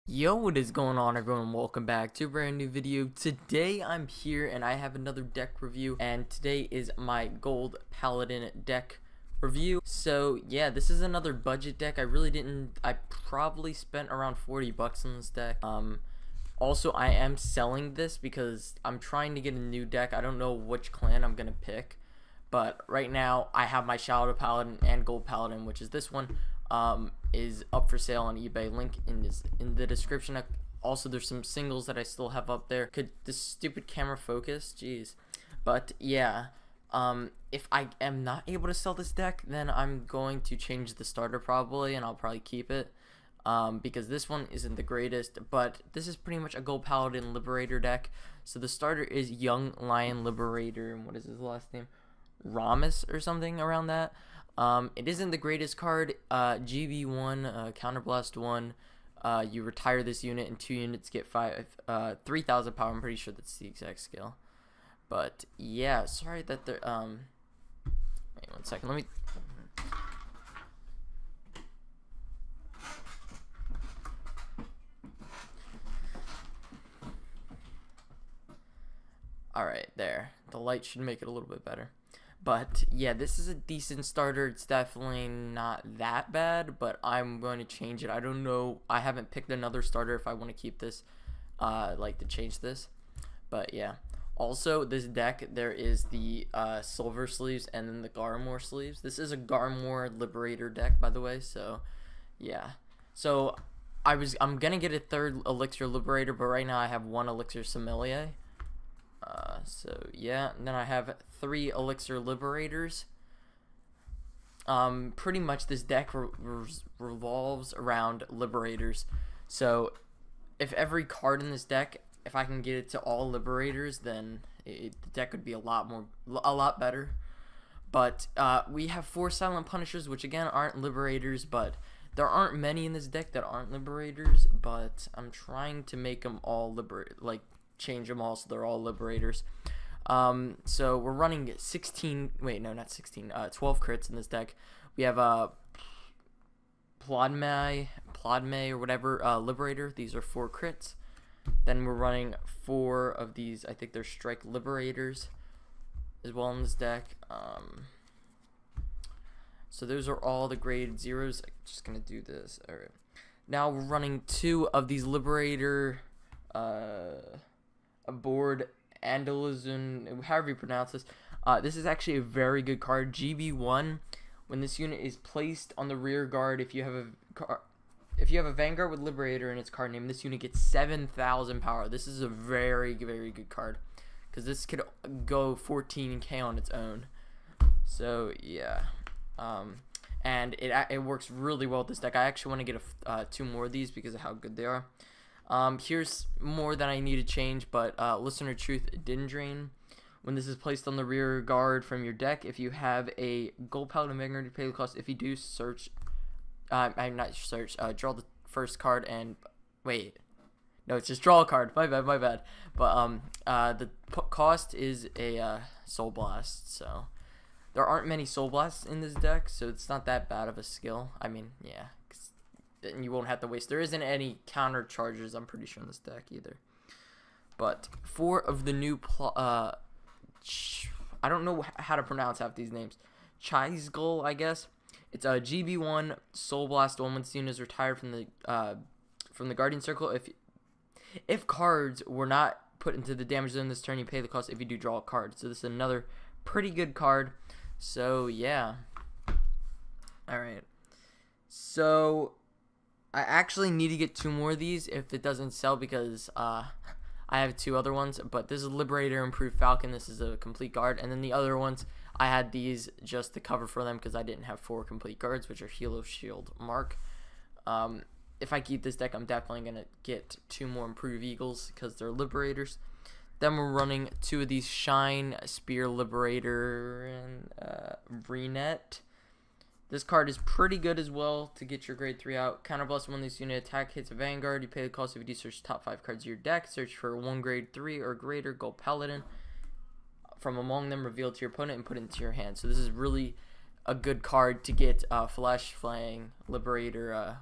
Yo, what is going on, everyone? Welcome back to a brand new video. Today I'm here and I have another deck review, and today is my gold Paladin deck review. So yeah, this is another budget deck. I probably spent around 40 bucks on this deck. Also, I am selling this because I'm trying to get a new deck. I don't know which clan I'm gonna pick, but right now I have my Shadow Paladin and Gold Paladin, which is this one. Is up for sale on eBay. Link in the description. Also, there's some singles that I still have up there. Could this stupid camera focus? Jeez. But yeah, if I am not able to sell this deck, then I'm going to change the starter probably, and I'll probably keep it. Because this one isn't the greatest, but this is pretty much a Gold Paladin Liberator deck. So the starter is Young Lion Liberator, and what is his last name? Ramus or something around that. It isn't the greatest card. GB1, Counterblast 1. You retire this unit, and 2 units get 3,000 power. I'm pretty sure that's the exact skill. But yeah, sorry that they're wait 1 second. Let me. Alright, there. The light should make it a little bit better. But yeah, this is a decent starter. It's definitely not that bad, but I'm going to change it. I don't know. I haven't picked another starter if I want to keep this, like to change this. But yeah. Also, this deck, there is the silver sleeves and then the Garmor sleeves. This is a Garmor Liberator deck, by the way. So yeah. So I'm gonna get a third Elixir Liberator, but right now I have 1 Elixir Sommelier. So yeah, and then I have 3 Elixir Liberators. Pretty much this deck revolves around Liberators. So if every card in this deck, if I can get it to all Liberators, then the deck would be a lot better. But we have 4 Silent Punishers, which again aren't Liberators, but there aren't many in this deck that aren't Liberators. But I'm trying to make them all change them all so they're all Liberators. So we're running 12 crits in this deck. We have Plodmay or whatever, Liberator. These are 4 crits. Then we're running 4 of these, I think they're Strike Liberators as well in this deck. So those are all the grade 0s. I'm just gonna do this. Alright. Now we're running 2 of these Liberator aboard Andaluzun, however you pronounce this. This is actually a very good card. GB1, when this unit is placed on the rear guard, if you have a Vanguard with Liberator in its card name, this unit gets 7,000 power. This is a very, very good card, because this could go 14k on its own. So yeah, and it works really well with this deck. I actually want to get 2 more of these because of how good they are. Here's more that I need to change, but Listener Truth Dindrain. When this is placed on the rear guard from your deck, if you have a Gold Paladin Vanguard, you pay the cost. If you do search, draw the first card and wait. No, it's just draw a card. My bad. But the cost is a Soul Blast. So there aren't many Soul Blasts in this deck, so it's not that bad of a skill. I mean, yeah. And you won't have to waste. There isn't any counter charges, I'm pretty sure, in this deck either. But 4 of the new I don't know how to pronounce half these names. Chizgul, I guess. It's a GB1 Soul Blast 1 when this unit is retired from the Guardian Circle. If cards were not put into the damage zone this turn, you pay the cost if you do draw a card. So this is another pretty good card. So yeah. Alright. So I actually need to get 2 more of these if it doesn't sell, because I have 2 other ones. But this is Liberator Improved Falcon. This is a complete guard. And then the other ones, I had these just to cover for them because I didn't have 4 complete guards, which are Helo Shield Mark. If I keep this deck, I'm definitely going to get 2 more Improved Eagles because they're Liberators. Then we're running 2 of these Shine Spear Liberator and Renet. This card is pretty good as well to get your grade 3 out. Counterblast when this unit attack hits a Vanguard. You pay the cost if you do search top 5 cards of your deck. Search for 1 grade 3 or greater Gold Paladin from among them, reveal to your opponent, and put it into your hand. So this is really a good card to get Flash Flang Liberator,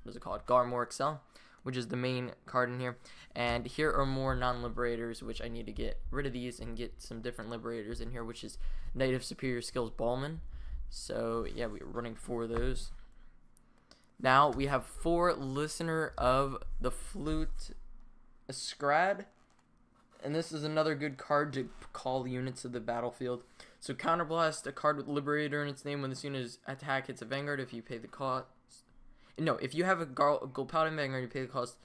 what is it called? Garmor XL. which is the main card in here. And here are more non-liberators, which I need to get rid of these and get some different liberators in here, which is Knight of Superior Skills Ballman. So yeah, we're running 4 of those. Now we have 4 Listener of the Flute Scrad. And this is another good card to call units to the battlefield. So Counterblast, a card with Liberator in its name. When this unit is attack hits a Vanguard, if you pay the cost. No, if you have a Gold Paladin Vanguard, you pay the cost.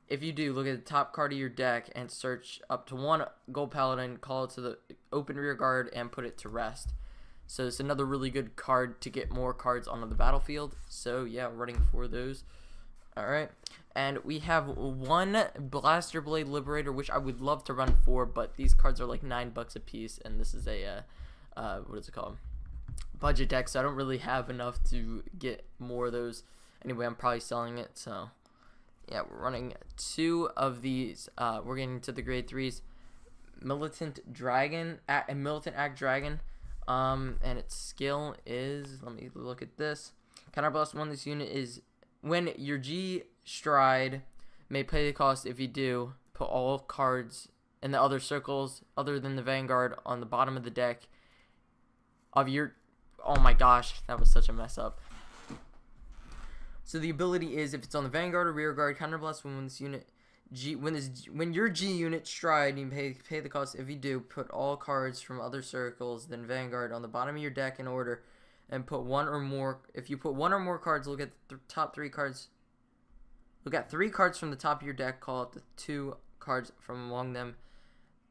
If you do, look at the top card of your deck and search up to 1 Gold Paladin, call it to the open rear guard, and put it to rest. So it's another really good card to get more cards onto the battlefield. So yeah, running 4 of those. Alright, and we have 1 Blaster Blade Liberator, which I would love to run 4, but these cards are like $9 a piece, and this is a, what is it called? Budget deck, so I don't really have enough to get more of those. Anyway, I'm probably selling it, so yeah, we're running 2 of these. We're getting to the grade 3s. Militant Dragon, Militant Act Dragon, and its skill is, let me look at this. Counterblast 1, this unit is, when your G stride may pay the cost. If you do, put all cards in the other circles other than the Vanguard on the bottom of the deck of your, oh my gosh, that was such a mess up. So the ability is, if it's on the Vanguard or rear guard, counterblast when this unit when your G unit stride, you pay the cost. If you do, put all cards from other circles than Vanguard on the bottom of your deck in order, and put 1 or more. If you put 1 or more cards, look at the top 3 cards. Look at 3 cards from the top of your deck, call it the 2 cards from among them.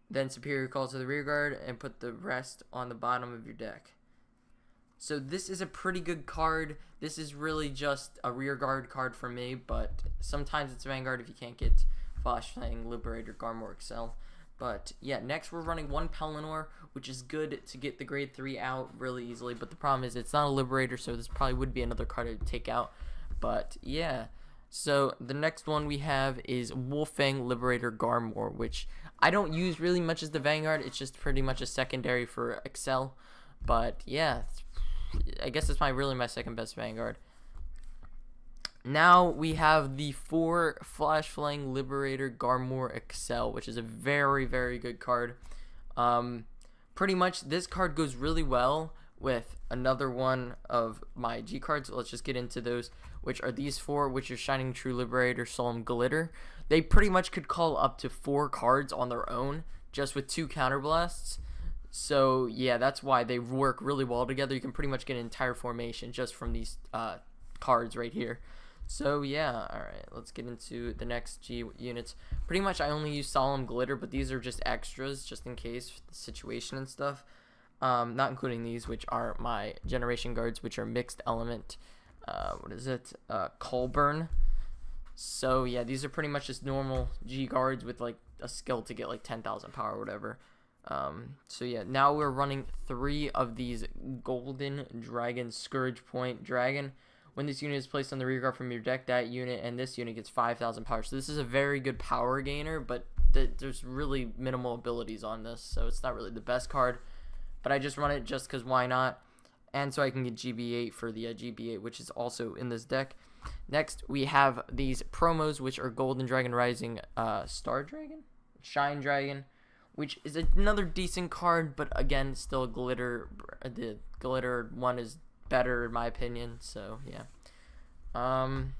Then Superior calls to the rear guard, and put the rest on the bottom of your deck. So this is a pretty good card. This is really just a rear guard card for me, but sometimes it's Vanguard if you can't get Flashfang, Liberator, Garmor, Excel. But yeah, next we're running 1 Pelennor, which is good to get the grade 3 out really easily. But the problem is it's not a Liberator, so this probably would be another card to take out. But yeah, so the next one we have is Wolfang Liberator Garmor, which I don't use really much as the Vanguard. It's just pretty much a secondary for Excel. But yeah, I guess it's really my second best Vanguard. Now we have the 4 Flashfang Liberator Garmor Excel, which is a very, very good card. Pretty much this card goes really well with another one of my G cards. Let's just get into those, which are these 4, which are Shining True Liberator, Solemn Glitter. They pretty much could call up to 4 cards on their own, just with 2 counterblasts. So yeah, that's why they work really well together. You can pretty much get an entire formation just from these cards right here. So yeah, alright, let's get into the next G units. Pretty much I only use Solemn Glitter, but these are just extras, just in case, for the situation and stuff. Not including these, which are my Generation Guards, which are Mixed Element, Colburn. So yeah, these are pretty much just normal G Guards with like a skill to get like 10,000 power or whatever. So yeah, now we're running 3 of these Golden Dragon Scourge Point Dragon. When this unit is placed on the rear guard from your deck, that unit and this unit gets 5,000 power. So this is a very good power gainer, but there's really minimal abilities on this, so it's not really the best card. But I just run it just because why not? And so I can get GB8 for the GB8, which is also in this deck. Next, we have these promos, which are Golden Dragon Rising Star Dragon? Shine Dragon, which is another decent card, but again, still glitter. The glitter one is better in my opinion, so yeah. And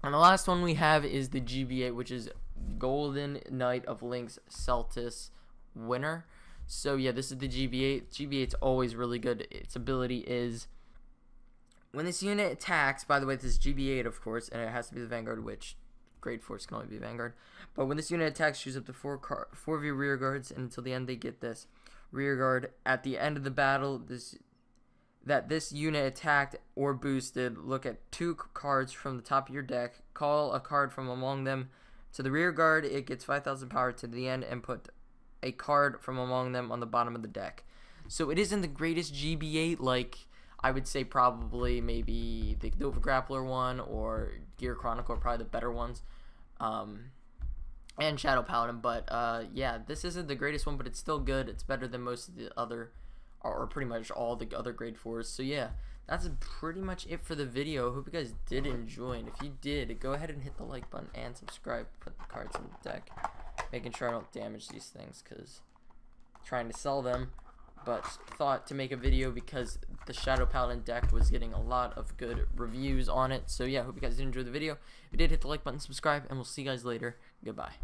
the last one we have is the GB8, which is Golden Knight of Lynx Celtis Winner. So yeah, this is the GB8. GB8's always really good. Its ability is, when this unit attacks, by the way, this is GB8 of course, and it has to be the Vanguard, which grade 4s can only be Vanguard. But when this unit attacks, choose up to 4 of your rear guards, and until the end they get this rear guard. At the end of the battle, this unit attacked or boosted, look at 2 cards from the top of your deck, call a card from among them to the rear guard, it gets 5,000 power to the end, and put a card from among them on the bottom of the deck. So it isn't the greatest GB8, like I would say probably maybe the Nova Grappler one or Gear Chronicle are probably the better ones, and Shadow Paladin, but yeah, this isn't the greatest one, but it's still good. It's better than most of the other, or pretty much all the other grade 4s. So yeah, that's pretty much it for the video. Hope you guys did enjoy, and if you did, go ahead and hit the like button and subscribe. Put the cards in the deck, making sure I don't damage these things, because I'm trying to sell them, but thought to make a video because the Shadow Paladin deck was getting a lot of good reviews on it. So yeah, hope you guys did enjoy the video. If you did, hit the like button, subscribe, and we'll see you guys later. Goodbye.